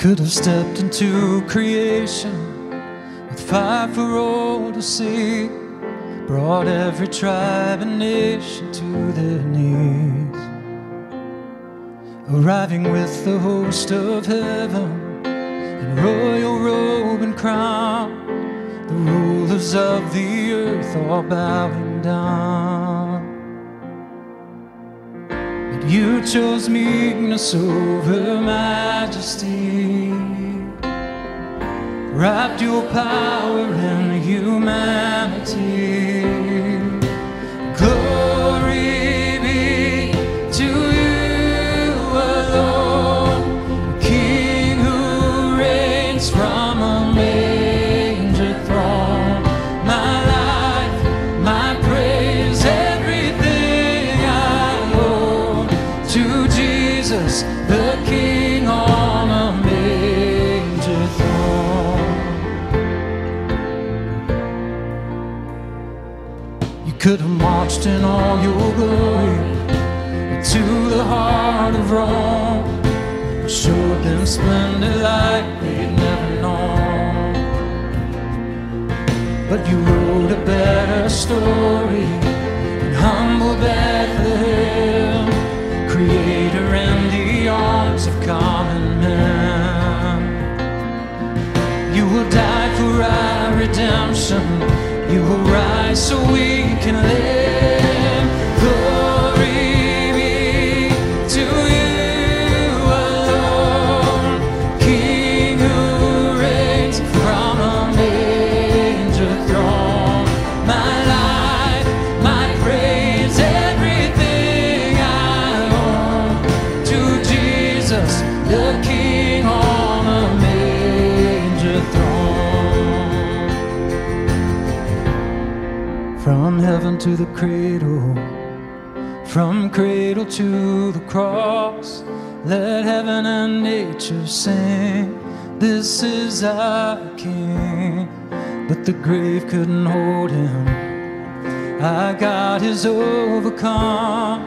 could have stepped into creation with fire for all to see, brought every tribe and nation to their knees, arriving with the host of heaven in royal robe and crown, the rulers of the earth all bowing down. But you chose meekness over majesty, wrapped your power in humanity. Glory be to you alone, King who reigns from a manger throne. My life, my praise, everything I own, to Jesus the King on a manger throne. You could have marched in all your glory to the heart of Rome, showed them splendor like they'd never known. But you wrote a better story in humble Bethlehem, Creator in the arms of common men. You will die for our redemption, you will rise so we can live. Glory be to you alone, King who reigns from a manger throne. My life, my praise, everything I own, to Jesus the King on a manger throne. From heaven to the cradle, from cradle to the cross, let heaven and nature sing, this is our King. But the grave couldn't hold him, our God is overcome.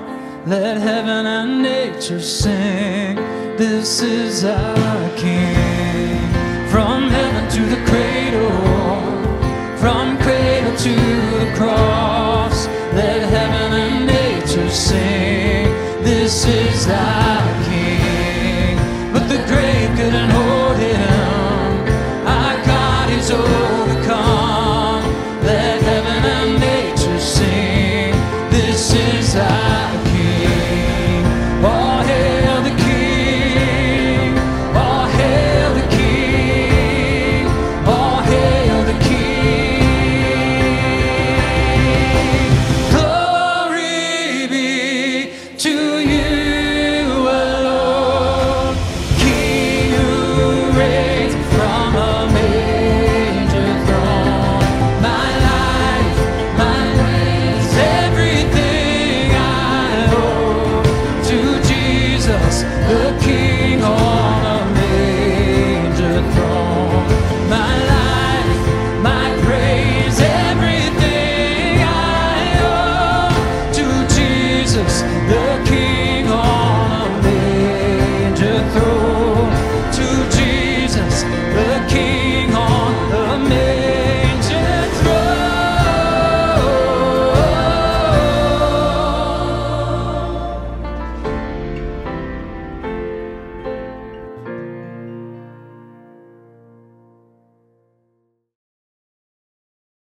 Let heaven and nature sing, this is our King. From heaven to the cradle, from cradle to the cross, let heaven and nature sing, this is our King. But the grave couldn't hold him, our God is over.